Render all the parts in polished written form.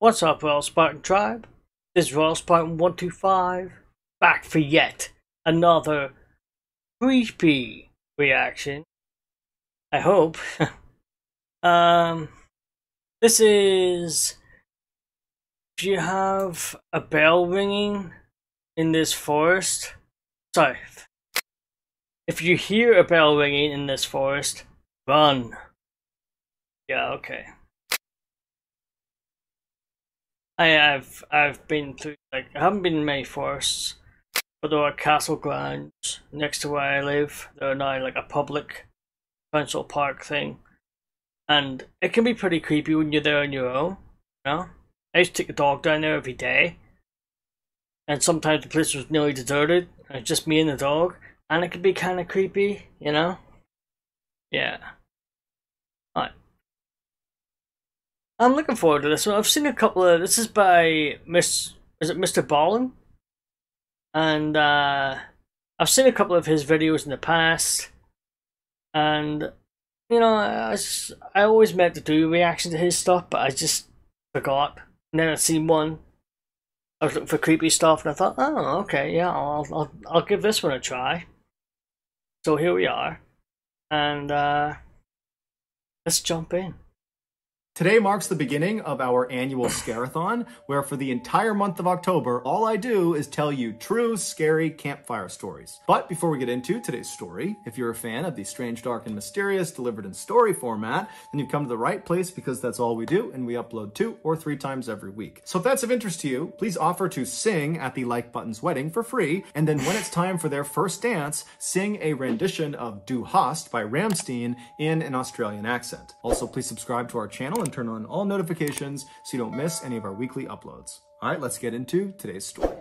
What's up, Royal Spartan Tribe? This is Royal Spartan 125, back for yet another creepy reaction. I hope. This is... If you have a bell ringing in this forest... Sorry. If you hear a bell ringing in this forest, run. Yeah, okay. I've been through, like, I haven't been in many forests, but there are castle grounds next to where I live. They're now like a public council park thing, and it can be pretty creepy when you're there on your own, you know? I used to take the dog down there every day, and sometimes the place was nearly deserted, and it's just me and the dog, and it could be kind of creepy, you know? Yeah. Alright. I'm looking forward to this one. I've seen a couple of... This is by is it MrBallen? And I've seen a couple of his videos in the past. And, you know, I always meant to do a reaction to his stuff, but I just forgot. And then I seen one. I was looking for creepy stuff, and I thought, oh, okay, yeah, I'll give this one a try. So here we are. And let's jump in. Today marks the beginning of our annual scare-a-thon, where for the entire month of October, all I do is tell you true, scary campfire stories. But before we get into today's story, if you're a fan of the strange, dark, and mysterious delivered in story format, then you've come to the right place because that's all we do, and we upload 2 or 3 times every week. So if that's of interest to you, please offer to sing at the like button's wedding for free, and then when it's time for their first dance, sing a rendition of Du Hast by Rammstein in an Australian accent. Also, please subscribe to our channel and turn on all notifications so you don't miss any of our weekly uploads. All right, let's get into today's story.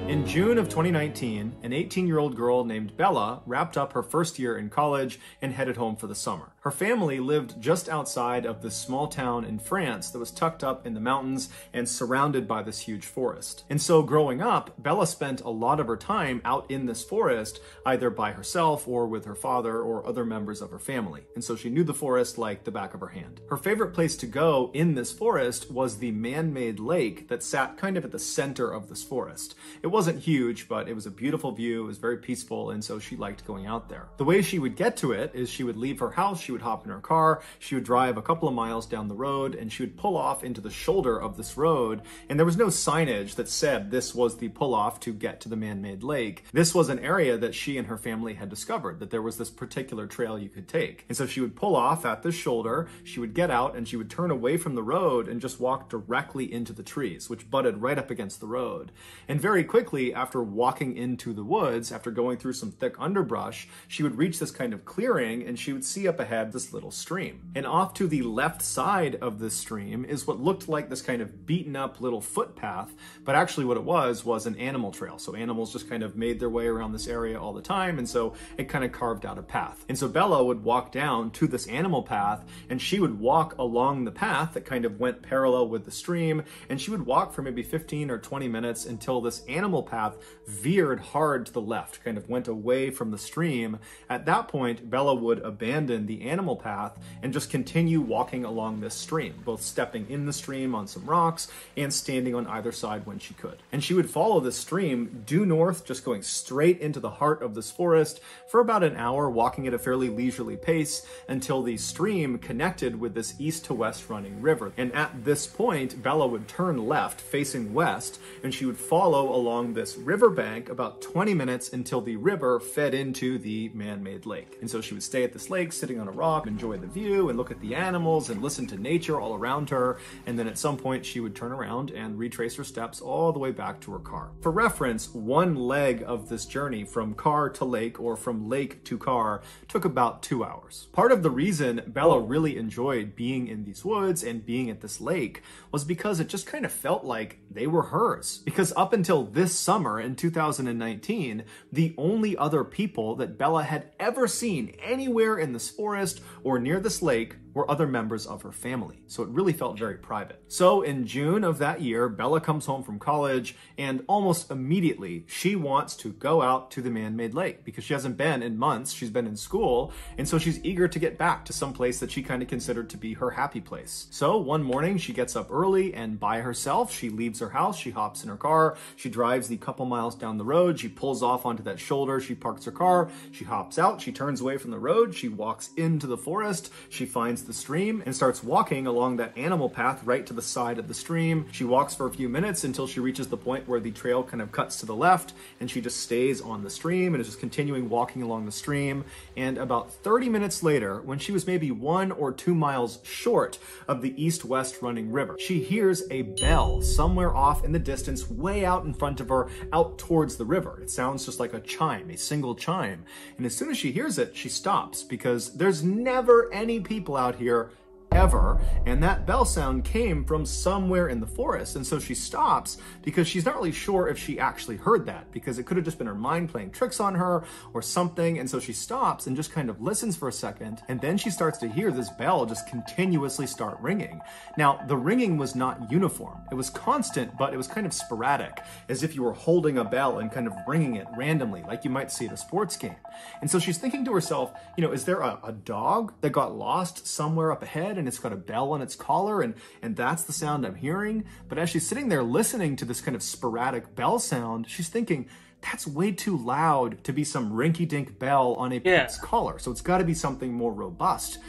In June of 2019, an 18-year-old girl named Bella wrapped up her first year in college and headed home for the summer. Her family lived just outside of this small town in France that was tucked up in the mountains and surrounded by this huge forest. And so growing up, Bella spent a lot of her time out in this forest, either by herself or with her father or other members of her family. And so she knew the forest like the back of her hand. Her favorite place to go in this forest was the man-made lake that sat kind of at the center of this forest. It wasn't huge, but it was a beautiful view, it was very peaceful, and so she liked going out there. The way she would get to it is she would leave her house, she would hop in her car, she would drive a couple of miles down the road, and she would pull off into the shoulder of this road, and there was no signage that said this was the pull-off to get to the man-made lake. This was an area that she and her family had discovered, that there was this particular trail you could take. And so she would pull off at this shoulder, she would get out, and she would turn away from the road and just walk directly into the trees, which butted right up against the road. And very quickly, after walking into the woods, after going through some thick underbrush, she would reach this kind of clearing and she would see up ahead this little stream. And off to the left side of this stream is what looked like this kind of beaten up little footpath, but actually what it was an animal trail. So animals just kind of made their way around this area all the time, and so it kind of carved out a path. And so Bella would walk down to this animal path, and she would walk along the path that kind of went parallel with the stream, and she would walk for maybe 15 or 20 minutes until this animal path veered hard to the left, kind of went away from the stream. At that point, Bella would abandon the animal path and just continue walking along this stream, both stepping in the stream on some rocks and standing on either side when she could. And she would follow this stream due north, just going straight into the heart of this forest for about an hour, walking at a fairly leisurely pace until the stream connected with this east to west running river. And at this point, Bella would turn left, facing west, and she would follow along this riverbank about 20 minutes until the river fed into the man-made lake. And so she would stay at this lake, sitting on a rock, enjoy the view, and look at the animals, and listen to nature all around her. And then at some point, she would turn around and retrace her steps all the way back to her car. For reference, one leg of this journey from car to lake, or from lake to car, took about 2 hours. Part of the reason Bella really enjoyed being in these woods and being at this lake was because it just kind of felt like they were hers. Because up until this summer in 2019, the only other people that Bella had ever seen anywhere in this forest or near this lake were other members of her family, so it really felt very private. So in June of that year, Bella comes home from college, and almost immediately she wants to go out to the man-made lake because she hasn't been in months. She's been in school, and so she's eager to get back to some place that she kind of considered to be her happy place. So one morning she gets up early, and by herself she leaves her house, she hops in her car, she drives the couple miles down the road, she pulls off onto that shoulder, she parks her car, she hops out, she turns away from the road, she walks into the forest, she finds the stream and starts walking along that animal path right to the side of the stream. She walks for a few minutes until she reaches the point where the trail kind of cuts to the left, and she just stays on the stream and is just continuing walking along the stream. And about 30 minutes later, when she was maybe 1 or 2 miles short of the east-west running river, she hears a bell somewhere off in the distance, way out in front of her, out towards the river. It sounds just like a chime, a single chime. And as soon as she hears it, she stops because there's never any people out here ever, and that bell sound came from somewhere in the forest. And so she stops because she's not really sure if she actually heard that, because it could have just been her mind playing tricks on her or something. And so she stops and just kind of listens for a second, and then she starts to hear this bell just continuously start ringing. Now, the ringing was not uniform. It was constant, but it was kind of sporadic, as if you were holding a bell and kind of ringing it randomly, like you might see at a sports game. And so she's thinking to herself, you know, is there a dog that got lost somewhere up ahead and it's got a bell on its collar, and that's the sound I'm hearing? But as she's sitting there listening to this kind of sporadic bell sound, she's thinking, that's way too loud to be some rinky-dink bell on a pet's collar. So it's got to be something more robust.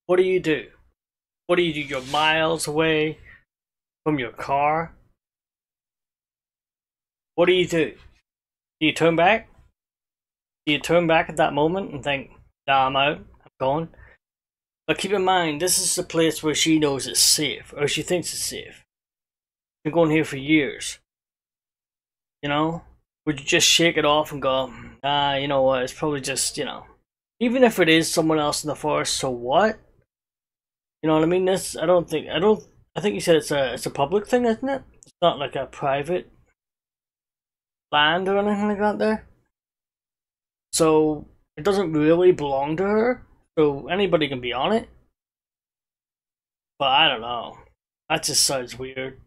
What do you do? What do you do? You're miles away from your car. What do you do? Do you turn back? Do you turn back at that moment and think, nah, I'm out, I'm gone? But keep in mind, this is the place where she knows it's safe, or she thinks it's safe. Been going here for years. You know? Would you just shake it off and go, you know what, it's probably just, you know, even if it is someone else in the forest, so what? You know what I mean? I think you said it's a public thing, isn't it? It's not like a private land or anything like that there. So it doesn't really belong to her, so anybody can be on it. But I don't know. That just sounds weird.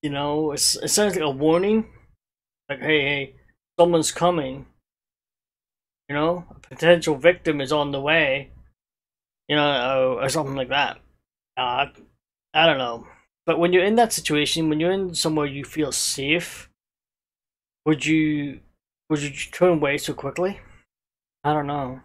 You know, it sounds like a warning. Like, hey, someone's coming. You know, a potential victim is on the way. You know, or something like that. I don't know. But when you're in that situation, when you're in somewhere you feel safe, would you turn away so quickly? I don't know.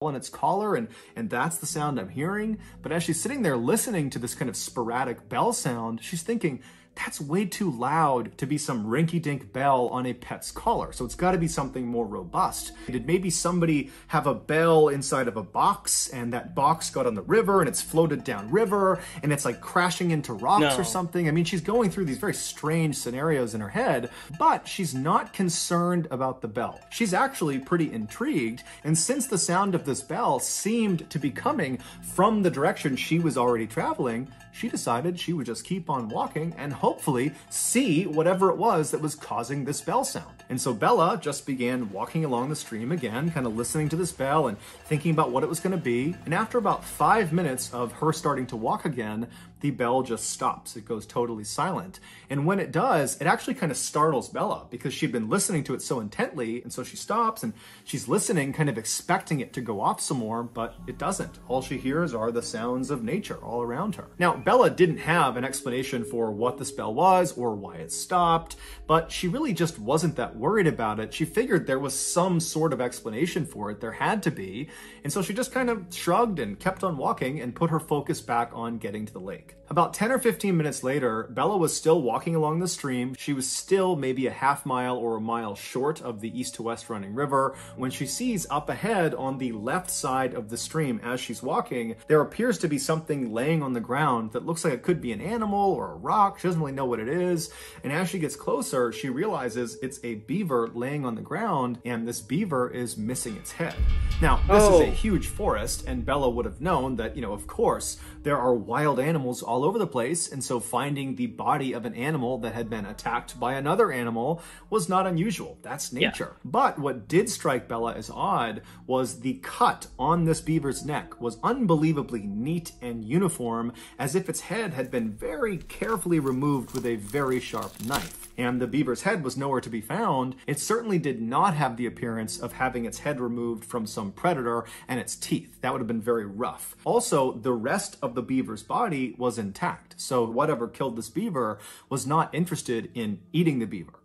On its collar, and that's the sound I'm hearing. But as she's sitting there listening to this kind of sporadic bell sound, she's thinking, that's way too loud to be some rinky-dink bell on a pet's collar. So it's got to be something more robust. Did maybe somebody have a bell inside of a box, and that box got on the river and it's floated down river and it's like crashing into rocks or something? I mean, she's going through these very strange scenarios in her head, but she's not concerned about the bell. She's actually pretty intrigued, and since the sound of this bell seemed to be coming from the direction she was already traveling, she decided she would just keep on walking and hopefully see whatever it was that was causing this bell sound. And so Bella just began walking along the stream again, kind of listening to this bell and thinking about what it was going to be. And after about 5 minutes of her starting to walk again, the bell just stops. It goes totally silent. And when it does, it actually kind of startles Bella because she'd been listening to it so intently. And so she stops and she's listening, kind of expecting it to go off some more, but it doesn't. All she hears are the sounds of nature all around her. Now, Bella didn't have an explanation for what this bell was or why it stopped, but she really just wasn't that worried about it. She figured there was some sort of explanation for it. There had to be. And so she just kind of shrugged and kept on walking and put her focus back on getting to the lake. About 10 or 15 minutes later, Bella was still walking along the stream. She was still maybe a half mile or a mile short of the east to west running river when she sees up ahead on the left side of the stream as she's walking, there appears to be something laying on the ground that looks like it could be an animal or a rock. She doesn't really know what it is. And as she gets closer, she realizes it's a beaver laying on the ground, and this beaver is missing its head. Now, this is a huge forest, and Bella would have known that, you know, of course, there are wild animals all all over the place, and so finding the body of an animal that had been attacked by another animal was not unusual. That's nature. But what did strike Bella as odd was the cut on this beaver's neck was unbelievably neat and uniform, as if its head had been very carefully removed with a very sharp knife. And the beaver's head was nowhere to be found. It certainly did not have the appearance of having its head removed from some predator and its teeth. That would have been very rough. Also, the rest of the beaver's body was intact. So whatever killed this beaver was not interested in eating the beaver.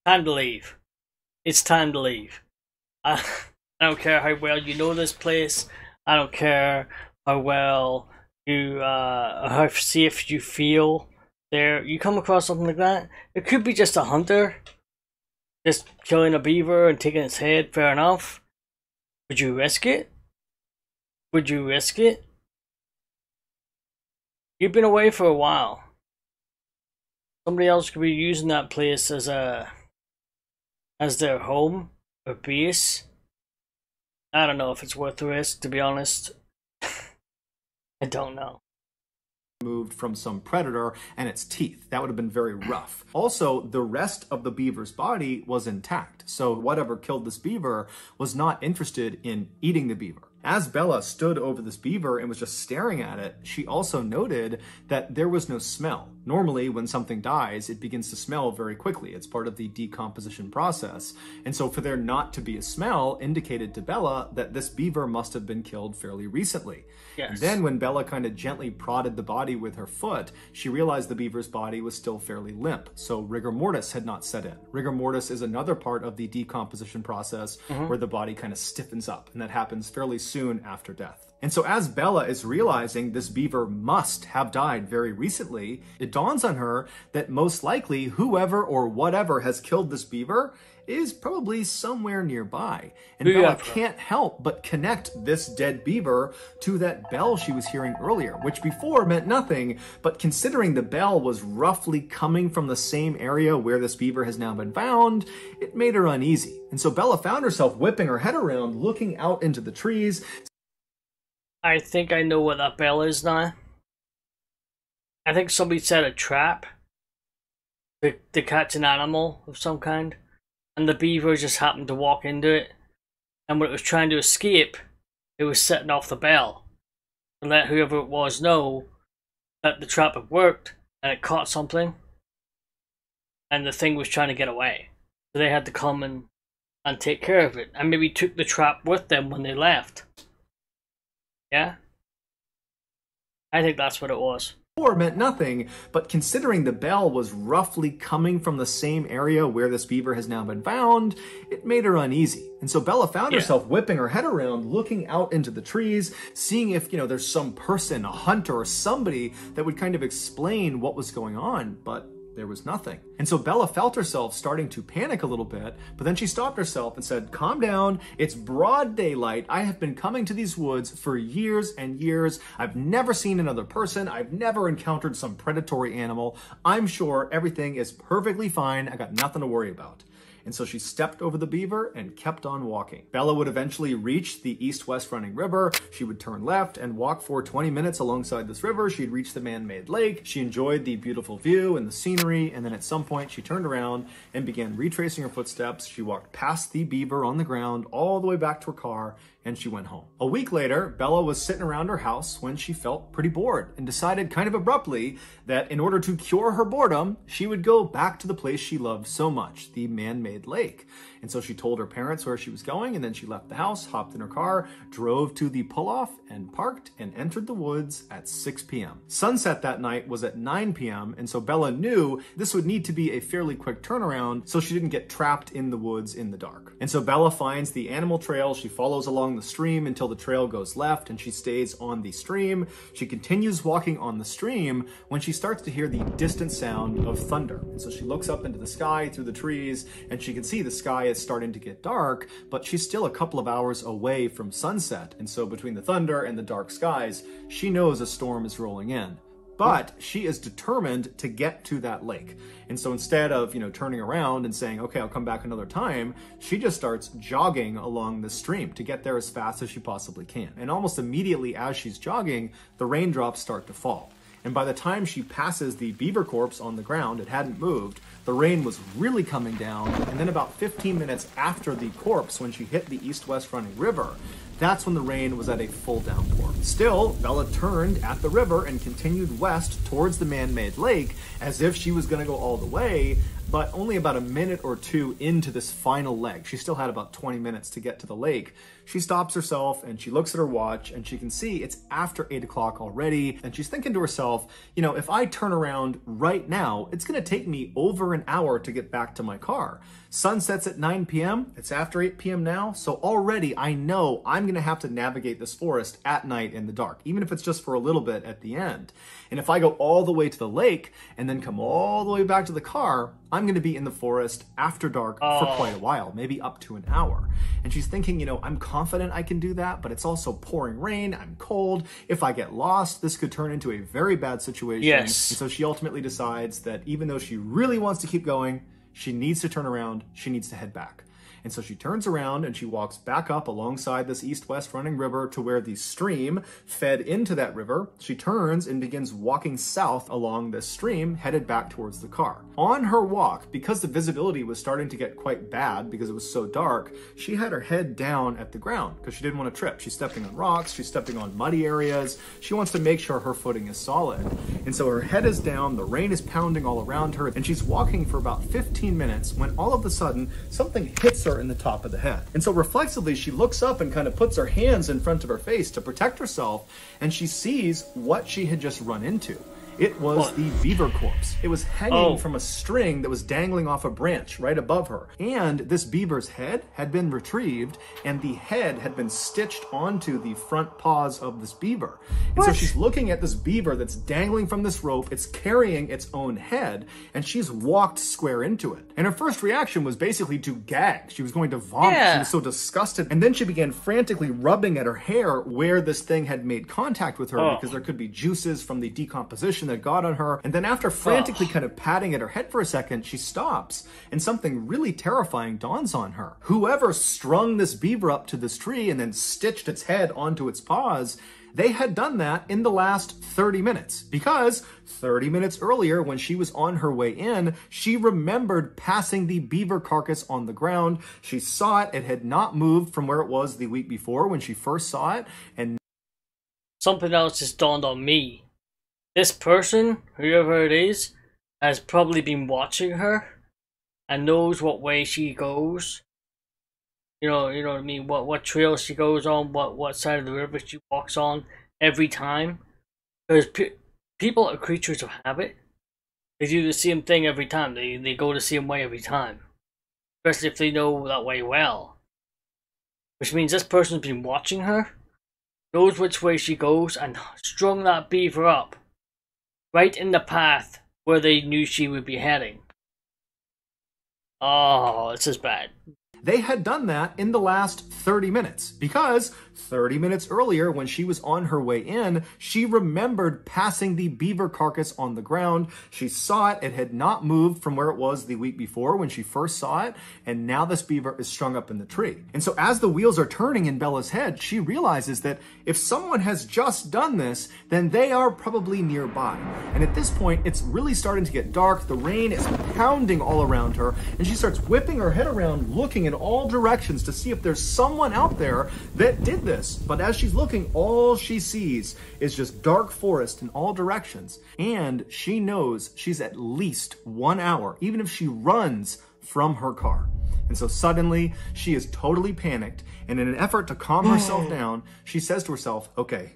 Time to leave. It's time to leave. I don't care how well you know this place. I don't care how well you, how safe you feel there. You come across something like that, it could be just a hunter just killing a beaver and taking its head, fair enough. Would you risk it? Would you risk it? You've been away for a while. Somebody else could be using that place as their home or base. I don't know if it's worth the risk, to be honest. I don't know. Removed from some predator and its teeth. That would have been very rough. Also, the rest of the beaver's body was intact. So whatever killed this beaver was not interested in eating the beaver. As Bella stood over this beaver and was just staring at it, she also noted that there was no smell. Normally, when something dies, it begins to smell very quickly. It's part of the decomposition process. And so for there not to be a smell indicated to Bella that this beaver must have been killed fairly recently. Yes. And then when Bella kind of gently prodded the body with her foot, she realized the beaver's body was still fairly limp. So rigor mortis had not set in. Rigor mortis is another part of the decomposition process where the body kind of stiffens up, and that happens fairly soon after death. And so as Bella is realizing this beaver must have died very recently, it dawns on her that most likely whoever or whatever has killed this beaver is probably somewhere nearby. And Bella can't help but connect this dead beaver to that bell she was hearing earlier, which before meant nothing, but considering the bell was roughly coming from the same area where this beaver has now been found, it made her uneasy. And so Bella found herself whipping her head around, looking out into the trees. I think I know what that bell is now. I think somebody set a trap to catch an animal of some kind, and the beaver just happened to walk into it, and when it was trying to escape, it was setting off the bell to let whoever it was know that the trap had worked and it caught something, and the thing was trying to get away. So they had to come and take care of it, and maybe took the trap with them when they left. Yeah? I think that's what it was. Meant nothing, but considering the bell was roughly coming from the same area where this beaver has now been found, it made her uneasy. And so Bella found herself whipping her head around, looking out into the trees, seeing if, there's some person, a hunter or somebody that would kind of explain what was going on, but there was nothing. And so Bella felt herself starting to panic a little bit, but then she stopped herself and said, "Calm down, it's broad daylight. I have been coming to these woods for years and years. I've never seen another person. I've never encountered some predatory animal. I'm sure everything is perfectly fine. I got nothing to worry about." And so she stepped over the beaver and kept on walking. Bella would eventually reach the east-west running river. She would turn left and walk for 20 minutes alongside this river. She'd reach the man-made lake. She enjoyed the beautiful view and the scenery, and then at some point she turned around and began retracing her footsteps. She walked past the beaver on the ground all the way back to her car, and she went home. A week later, Bella was sitting around her house when she felt pretty bored and decided kind of abruptly that in order to cure her boredom, she would go back to the place she loved so much, the man-made lake. And so she told her parents where she was going, and then she left the house, hopped in her car, drove to the pull-off and parked and entered the woods at 6 p.m. Sunset that night was at 9 p.m. and so Bella knew this would need to be a fairly quick turnaround so she didn't get trapped in the woods in the dark. And so Bella finds the animal trail. She follows along the stream until the trail goes left and she stays on the stream. She continues walking on the stream when she starts to hear the distant sound of thunder. And so she looks up into the sky through the trees and she can see the sky is starting to get dark, but she's still a couple of hours away from sunset. And so between the thunder and the dark skies, she knows a storm is rolling in. But she is determined to get to that lake. And so instead of, turning around and saying, okay, I'll come back another time, she just starts jogging along the stream to get there as fast as she possibly can. And almost immediately as she's jogging, the raindrops start to fall. And by the time she passes the beaver corpse on the ground, it hadn't moved, the rain was really coming down, and then about 15 minutes after the corpse, when she hit the east-west running river, that's when the rain was at a full downpour. Still, Bella turned at the river and continued west towards the man-made lake as if she was going to go all the way, but only about a minute or two into this final leg. She still had about 20 minutes to get to the lake. She stops herself and she looks at her watch and she can see it's after 8 o'clock already. And she's thinking to herself, you know, if I turn around right now, it's going to take me over an hour to get back to my car. Sun sets at 9 p.m. It's after 8 p.m. now. So already I know I'm going to have to navigate this forest at night in the dark, even if it's just for a little bit at the end. And if I go all the way to the lake and then come all the way back to the car, I'm going to be in the forest after dark for quite a while, maybe up to an hour. And she's thinking, you know, I'm confident I can do that, but it's also pouring rain. I'm cold. If I get lost, this could turn into a very bad situation. Yes. And so she ultimately decides that even though she really wants to keep going, she needs to turn around. She needs to head back. And so she turns around and she walks back up alongside this east-west running river to where the stream fed into that river. She turns and begins walking south along this stream, headed back towards the car. On her walk, because the visibility was starting to get quite bad because it was so dark, she had her head down at the ground because she didn't want to trip. She's stepping on rocks, she's stepping on muddy areas. She wants to make sure her footing is solid. And so her head is down, the rain is pounding all around her, and she's walking for about 15 minutes when all of a sudden something hits her in the top of the head. And so reflexively, she looks up and kind of puts her hands in front of her face to protect herself, and she sees what she had just run into. It was the beaver corpse. It was hanging from a string that was dangling off a branch right above her. And this beaver's head had been retrieved, and the head had been stitched onto the front paws of this beaver. And so she's looking at this beaver that's dangling from this rope. It's carrying its own head, and she's walked square into it. And her first reaction was basically to gag. She was going to vomit. She was so disgusted. And then she began frantically rubbing at her hair where this thing had made contact with her because there could be juices from the decomposition that got on her. And then after frantically kind of patting at her head for a second, she stops and something really terrifying dawns on her. Whoever strung this beaver up to this tree and then stitched its head onto its paws, they had done that in the last 30 minutes because 30 minutes earlier when she was on her way in, she remembered passing the beaver carcass on the ground. She saw it. It had not moved from where it was the week before when she first saw it. And something else just dawned on me. This person, whoever it is, has probably been watching her and knows what way she goes. You know what I mean? What trail she goes on, what side of the river she walks on every time. Because people are creatures of habit. They do the same thing every time. They go the same way every time. Especially if they know that way well. Which means this person's been watching her, knows which way she goes, and strung that beaver up right in the path where they knew she would be heading. Oh, this is bad. They had done that in the last 30 minutes because 30 minutes earlier when she was on her way in, she remembered passing the beaver carcass on the ground. She saw it. It had not moved from where it was the week before when she first saw it. And now this beaver is strung up in the tree. And so as the wheels are turning in Bella's head, she realizes that if someone has just done this, then they are probably nearby. And at this point, it's really starting to get dark. The rain is pounding all around her, and she starts whipping her head around, looking in all directions to see if there's someone out there that did this. But as she's looking, all she sees is just dark forest in all directions. And she knows she's at least 1 hour, even if she runs from her car. And so suddenly she is totally panicked. And in an effort to calm herself down, she says to herself, okay,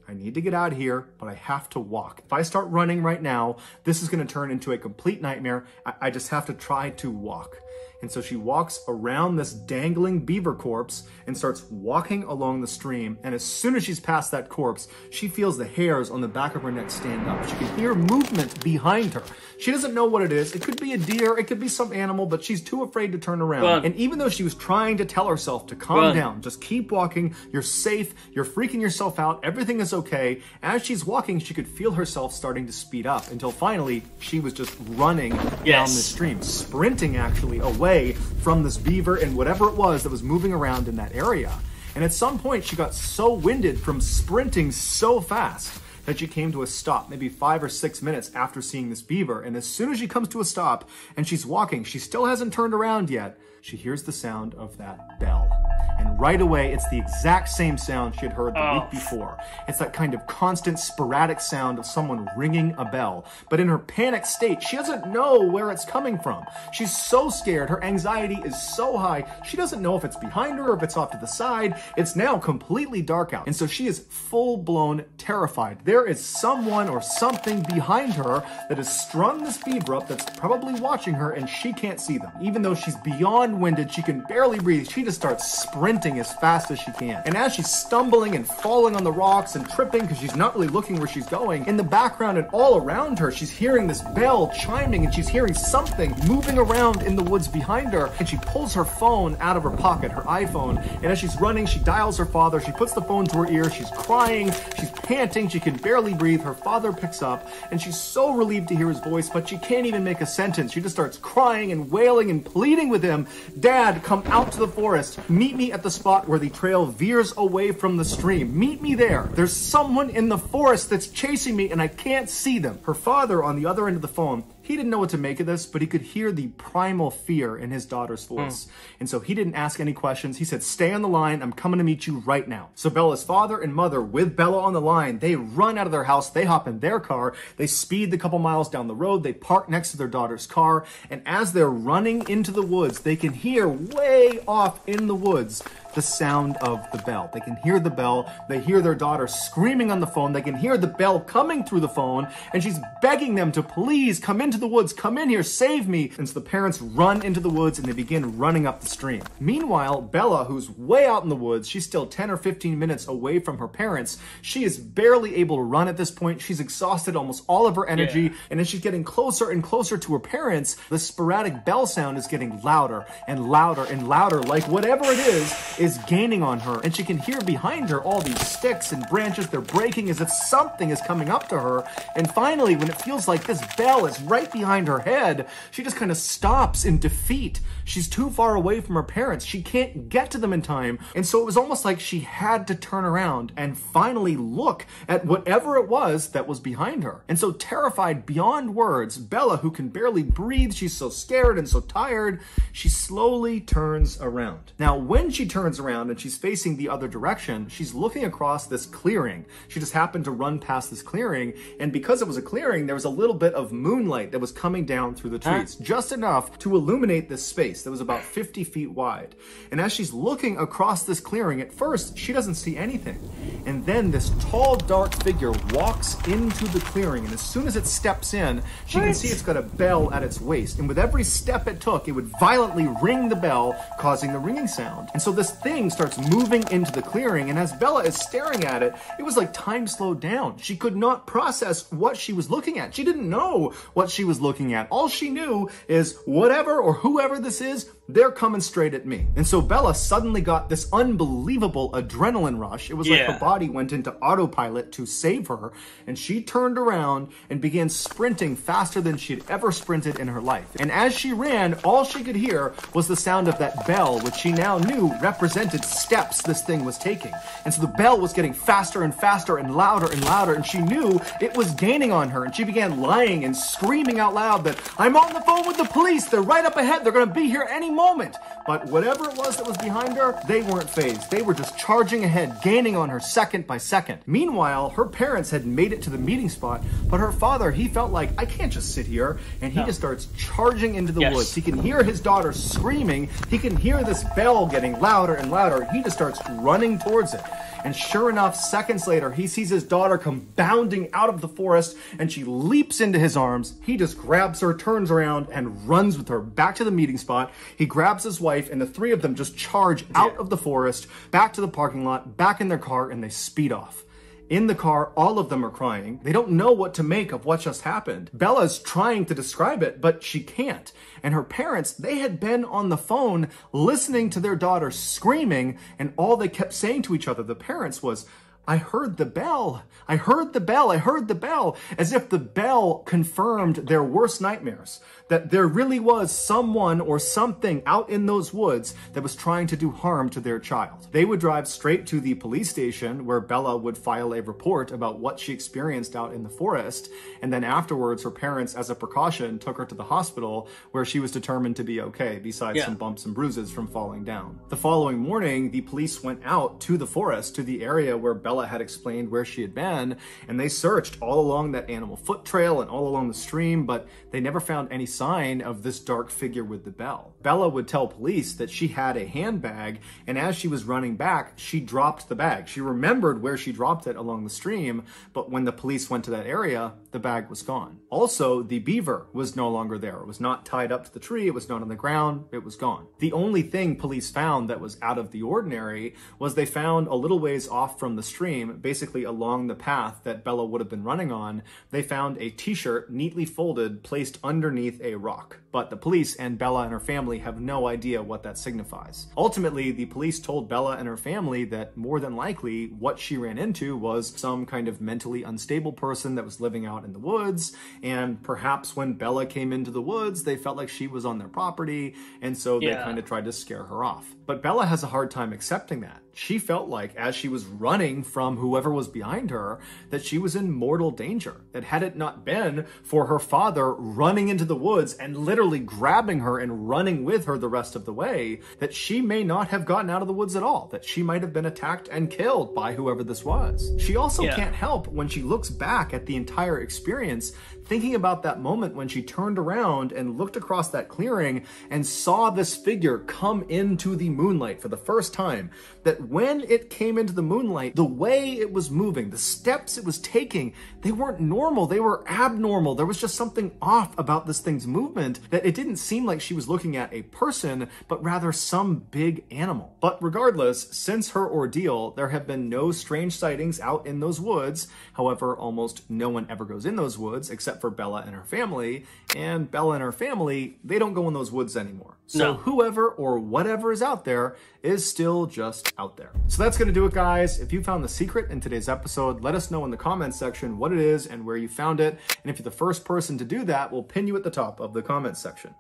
I need to get out of here, but I have to walk. If I start running right now, this is going to turn into a complete nightmare. I just have to try to walk. And so she walks around this dangling beaver corpse and starts walking along the stream. And as soon as she's past that corpse, she feels the hairs on the back of her neck stand up. She can hear movement behind her. She doesn't know what it is. It could be a deer, it could be some animal, but she's too afraid to turn around. And even though she was trying to tell herself to calm down, just keep walking, you're safe, you're freaking yourself out, everything is okay. As she's walking, she could feel herself starting to speed up until finally she was just running down the stream, sprinting actually away from this beaver and whatever it was that was moving around in that area. And at some point she got so winded from sprinting so fast that she came to a stop maybe 5 or 6 minutes after seeing this beaver. And as soon as she comes to a stop and she's walking, she still hasn't turned around yet, she hears the sound of that bell. And right away, it's the exact same sound she had heard the week before. It's that kind of constant, sporadic sound of someone ringing a bell. But in her panic state, she doesn't know where it's coming from. She's so scared. Her anxiety is so high. She doesn't know if it's behind her or if it's off to the side. It's now completely dark out. And so she is full-blown terrified. There is someone or something behind her that has strung this beaver up that's probably watching her, and she can't see them. Even though she's beyond winded, she can barely breathe. She just starts sprinting as fast as she can. And as she's stumbling and falling on the rocks and tripping because she's not really looking where she's going, in the background and all around her, she's hearing this bell chiming and she's hearing something moving around in the woods behind her. And she pulls her phone out of her pocket, her iPhone, and as she's running, she dials her father. She puts the phone to her ear. She's crying. She's panting. She can barely breathe. Her father picks up and she's so relieved to hear his voice, but she can't even make a sentence. She just starts crying and wailing and pleading with him. Dad, come out to the forest. Meet me at the spot where the trail veers away from the stream. Meet me there. There's someone in the forest that's chasing me and I can't see them. Her father on the other end of the phone, he didn't know what to make of this, but he could hear the primal fear in his daughter's voice. And so he didn't ask any questions. He said, stay on the line. I'm coming to meet you right now. So Bella's father and mother, with Bella on the line, they run out of their house. They hop in their car. They speed the couple miles down the road. They park next to their daughter's car. And as they're running into the woods, they can hear way off in the woods the sound of the bell. They can hear the bell. They hear their daughter screaming on the phone. They can hear the bell coming through the phone, and she's begging them to please come into the woods, come in here, save me. And so the parents run into the woods and they begin running up the stream. Meanwhile, Bella, who's way out in the woods, she's still 10 or 15 minutes away from her parents. She is barely able to run at this point. She's exhausted almost all of her energy. And as she's getting closer and closer to her parents, the sporadic bell sound is getting louder and louder and louder, like whatever it is gaining on her. And she can hear behind her all these sticks and branches. They're breaking as if something is coming up to her. And finally, when it feels like this bell is right behind her head, she just kind of stops in defeat. She's too far away from her parents. She can't get to them in time. And so it was almost like she had to turn around and finally look at whatever it was that was behind her. And so terrified beyond words, Bella, who can barely breathe, she's so scared and so tired, she slowly turns around. Now, when she turns around and she's facing the other direction, she's looking across this clearing. She just happened to run past this clearing, and because it was a clearing, there was a little bit of moonlight that was coming down through the trees, just enough to illuminate this space that was about 50 feet wide. And as she's looking across this clearing, at first, she doesn't see anything. And then this tall, dark figure walks into the clearing, and as soon as it steps in, she can see it's got a bell at its waist. And with every step it took, it would violently ring the bell, causing the ringing sound. And so this thing starts moving into the clearing, and as Bella is staring at it, it was like time slowed down. She could not process what she was looking at. She didn't know what she was looking at. All she knew is whatever or whoever this is, they're coming straight at me. And so Bella suddenly got this unbelievable adrenaline rush. It was like her body went into autopilot to save her, and she turned around and began sprinting faster than she had ever sprinted in her life. And as she ran, all she could hear was the sound of that bell, which she now knew represented steps this thing was taking. And so the bell was getting faster and faster and louder, and she knew it was gaining on her. And she began lying and screaming out loud that, I'm on the phone with the police. They're right up ahead. They're going to be here any moment. But whatever it was that was behind her, they weren't fazed. They were just charging ahead, gaining on her second by second. Meanwhile, her parents had made it to the meeting spot, but her father, he felt like, I can't just sit here. And he just starts charging into the woods. He can hear his daughter screaming. He can hear this bell getting louder and louder. He just starts running towards it. And sure enough, seconds later, he sees his daughter come bounding out of the forest, and she leaps into his arms. He just grabs her, turns around, and runs with her back to the meeting spot. He grabs his wife, and the three of them just charge out of the forest, back to the parking lot, back in their car, and they speed off. In the car, all of them are crying. They don't know what to make of what just happened. Bella's trying to describe it, but she can't. And her parents, they had been on the phone listening to their daughter screaming, and all they kept saying to each other, the parents, was, I heard the bell. I heard the bell. I heard the bell. As if the bell confirmed their worst nightmares. That there really was someone or something out in those woods that was trying to do harm to their child. They would drive straight to the police station where Bella would file a report about what she experienced out in the forest. And then afterwards, her parents, as a precaution, took her to the hospital where she was determined to be okay, besides some bumps and bruises from falling down. The following morning, the police went out to the forest, to the area where Bella had explained where she had been, and they searched all along that animal foot trail and all along the stream, but they never found any sign of this dark figure with the bell. Bella would tell police that she had a handbag, and as she was running back, she dropped the bag. She remembered where she dropped it along the stream, but when the police went to that area, the bag was gone. Also, the beaver was no longer there. It was not tied up to the tree, it was not on the ground, it was gone. The only thing police found that was out of the ordinary was they found a little ways off from the stream, basically along the path that Bella would have been running on, they found a t-shirt neatly folded, placed underneath a rock. But the police and Bella and her family have no idea what that signifies. Ultimately, the police told Bella and her family that more than likely what she ran into was some kind of mentally unstable person that was living out in the woods, and perhaps when Bella came into the woods, they felt like she was on their property, and so they kind of tried to scare her off. But Bella has a hard time accepting that. She felt like, as she was running from whoever was behind her, that she was in mortal danger. That had it not been for her father running into the woods and literally grabbing her and running with her the rest of the way, that she may not have gotten out of the woods at all. That she might have been attacked and killed by whoever this was. She also can't help, when she looks back at the entire experience, thinking about that moment when she turned around and looked across that clearing and saw this figure come into the moonlight for the first time. That when it came into the moonlight, the way it was moving, the steps it was taking, they weren't normal, they were abnormal. There was just something off about this thing's movement, that it didn't seem like she was looking at a person, but rather some big animal. But regardless, since her ordeal, there have been no strange sightings out in those woods. However, almost no one ever goes in those woods except for Bella and her family, and Bella and her family, they don't go in those woods anymore. So whoever or whatever is out there is still just out there. So that's going to do it, guys. If you found the secret in today's episode, let us know in the comments section what it is and where you found it. And if you're the first person to do that, we'll pin you at the top of the comments section.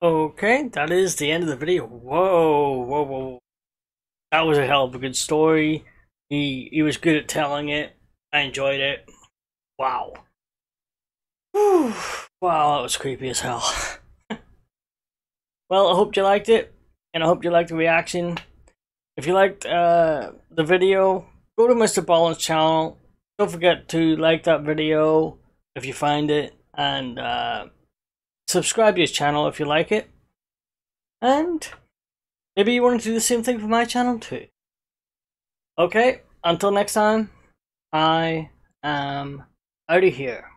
Okay, that is the end of the video. Whoa. That was a hell of a good story. He was good at telling it. I enjoyed it. Wow. Whew. Wow, that was creepy as hell. Well, I hope you liked it, and I hope you liked the reaction. If you liked the video, go to MrBallen's channel. Don't forget to like that video if you find it, and subscribe to his channel if you like it. And maybe you want to do the same thing for my channel too. Okay, until next time, I am out of here.